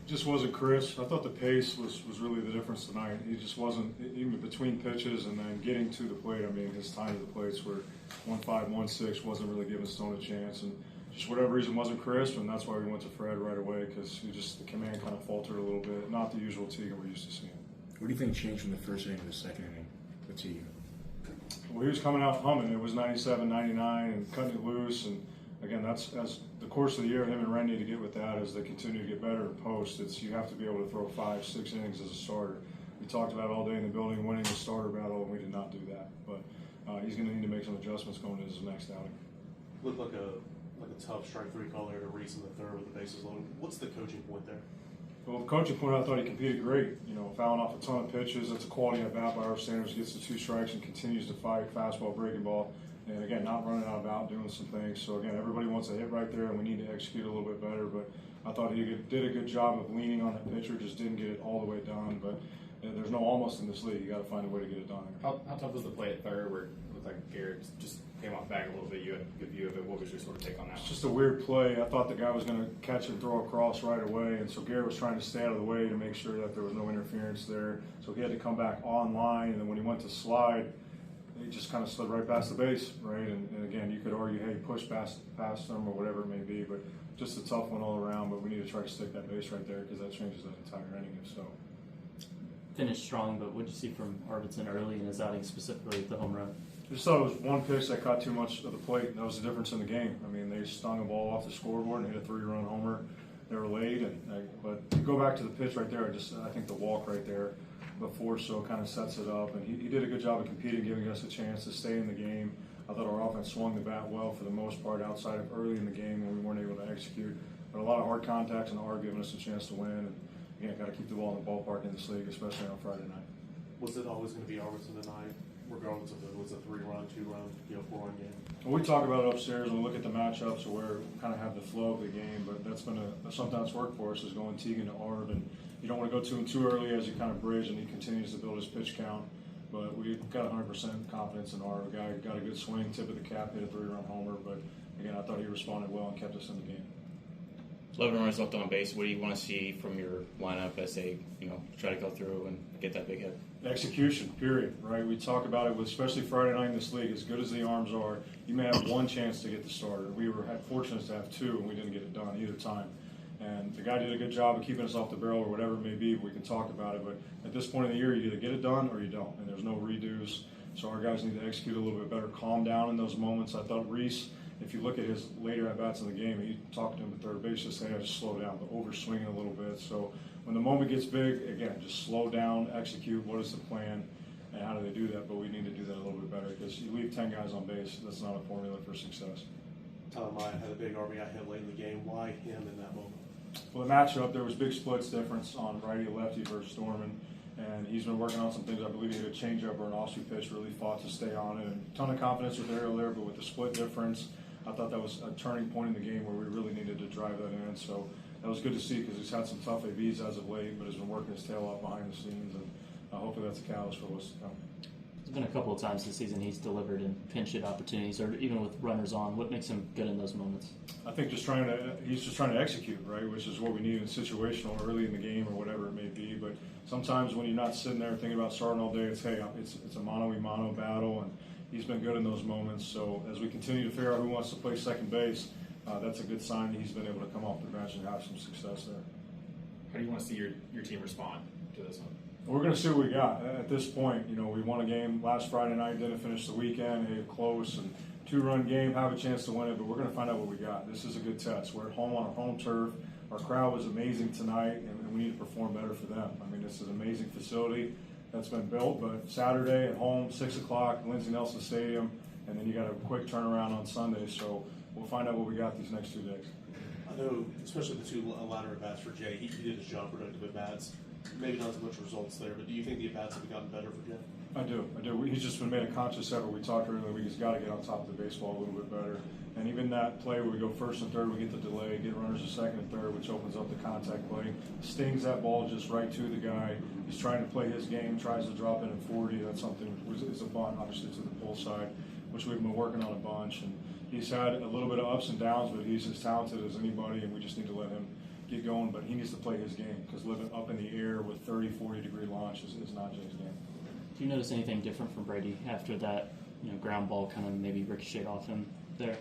Just wasn't crisp. I thought the pace was really the difference tonight. He just wasn't, even between pitches and then getting to the plate. I mean, his time to the plates were 1.5, 1.6, wasn't really giving Stone a chance. And just whatever reason wasn't crisp, and that's why we went to Fred right away, because the command kind of faltered a little bit. Not the usual Teagan we're used to seeing. What do you think changed from the first inning to the second inning with Teagan? Well, he was coming out humming. It was 97, 99, and cutting it loose. And again, that's as the course of the year, him and Ren need to get with that as they continue to get better in post. You have to be able to throw 5, 6 innings as a starter. We talked about it all day in the building, winning the starter battle, and we did not do that. But he's going to need to make some adjustments going into his next outing. Looked like a tough strike three call there to Reese in the third with the bases loaded. What's the coaching point there? Well, the coaching point, I thought he competed great. Fouling off a ton of pitches. That's a quality at bat by our standards. Gets the 2 strikes and continues to fight fastball, breaking ball. And again, not running out of out, doing some things. So again, everybody wants to hit right there, and we need to execute a little bit better. But I thought he did a good job of leaning on that pitcher, just didn't get it all the way done. But there's no almost in this league. You got to find a way to get it done. How tough was the play at third, where it looked like Garrett just came off back a little bit? You had a good view of it. What was your sort of take on that? It's just a weird play. I thought the guy was going to catch and throw across right away, and so Garrett was trying to stay out of the way to make sure that there was no interference there. So he had to come back online, and then when he went to slide, he just kind of slid right past the base, right? And again, you could argue, hey, push past them or whatever it may be, but just a tough one all around. But we need to try to stick that base right there, because that changes that entire inning. So finished strong, but what did you see from Arvidsson early in his outing, specifically the home run? I just thought it was one pitch that caught too much of the plate. That was the difference in the game. I mean, they stung a ball off the scoreboard and hit a 3-run homer. They were late, but to go back to the pitch right there, I think the walk right there before so kind of sets it up. And he did a good job of competing, giving us a chance to stay in the game. I thought our offense swung the bat well for the most part outside of early in the game when we weren't able to execute. But a lot of hard contacts and hard giving us a chance to win. And again, got to keep the ball in the ballpark in this league, especially on Friday night. Was it always going to be Arvidsson tonight, regardless of if it was a 3-run, 2-run, 4-run game? Well, we talk about it upstairs when we look at the matchups where we kind of have the flow of the game, but that's been something that's worked for us is going Teagan to Arv, and you don't want to go to him too early as you kind of bridge and he continues to build his pitch count. But we've got 100% confidence in Arv. The guy got a good swing, tip of the cap, hit a 3-run homer, but again, I thought he responded well and kept us in the game. 11 runners left on base. What do you want to see from your lineup as they, try to go through and get that big hit? Execution, period, right? We talk about it, especially Friday night in this league, as good as the arms are, you may have one chance to get the starter. We were fortunate to have 2, and we didn't get it done either time. And the guy did a good job of keeping us off the barrel or whatever it may be. We can talk about it, but at this point in the year, you either get it done or you don't, and there's no redos. So our guys need to execute a little bit better, calm down in those moments. I thought Reese, if you look at his later at-bats in the game, he talked to him at third base, just saying, just slow down, but overswinging a little bit. So when the moment gets big, again, just slow down, execute, what is the plan, and how do they do that? But we need to do that a little bit better, because you leave 10 guys on base, that's not a formula for success. Tyler Maya had a big RBI hit late in the game. Why him in that moment? Well, the matchup, there was big splits difference on righty-lefty versus Dorman, and he's been working on some things. I believe he had a changeup or an off-speed pitch, really fought to stay on it, and a ton of confidence with Ariel there, but with the split difference, I thought that was a turning point in the game where we really needed to drive that in. So that was good to see, because he's had some tough ABs as of late, but has been working his tail off behind the scenes, and hopefully that's a catalyst for what's to come. There's been a couple of times this season he's delivered in pinch hit opportunities, or even with runners on. What makes him good in those moments? I think he's just trying to execute, right, which is what we need in situational early in the game or whatever it may be. But sometimes when you're not sitting there thinking about starting all day, it's a mano-a-mano battle, and he's been good in those moments. So as we continue to figure out who wants to play second base, that's a good sign that he's been able to come off the bench and have some success there. How do you want to see your team respond to this one? We're going to see what we got. At this point, we won a game last Friday night, didn't finish the weekend, hit close, and 2-run game, have a chance to win it, but we're going to find out what we got. This is a good test. We're at home on our home turf. Our crowd was amazing tonight, and we need to perform better for them. I mean, this is an amazing facility that's been built, but Saturday at home, 6 o'clock, Lindsey Nelson Stadium, and then you got a quick turnaround on Sunday, so we'll find out what we got these next 2 days. I know, especially the 2 latter at-bats for Jay, he did his job, productive at-bats. Maybe not as much results there, but do you think the at-bats have gotten better for Jay? I do. He's just been made a conscious effort. We talked earlier in the week, he's got to get on top of the baseball a little bit better. And even that play where we go first and third, we get the delay, get runners to second and third, which opens up the contact play. Stings that ball just right to the guy. He's trying to play his game, tries to drop in at 40. That's something, it's a bunt, obviously, to the pull side, which we've been working on a bunch. And he's had a little bit of ups and downs, but he's as talented as anybody, and we just need to let him get going, but he needs to play his game because living up in the air with 30, 40-degree launch is not Jay's game. Do you notice anything different from Brady after that, ground ball kind of maybe ricocheted off him there?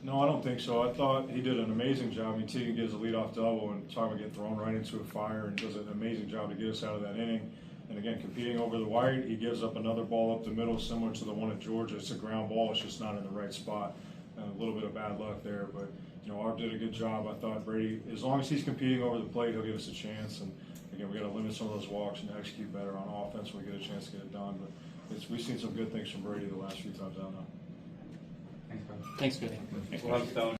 No, I don't think so. I thought he did an amazing job. I mean, Teagan gives a leadoff double and talking about getting thrown right into a fire and does an amazing job to get us out of that inning. And again, competing over the wire, he gives up another ball up the middle similar to the one at Georgia. It's a ground ball. It's just not in the right spot. A little bit of bad luck there. But, Arb did a good job. I thought Brady, as long as he's competing over the plate, he'll give us a chance. And, again, we got to limit some of those walks and execute better on offense when we get a chance to get it done. But we've seen some good things from Brady the last few times out now. Thanks, Chris. Thanks, guys.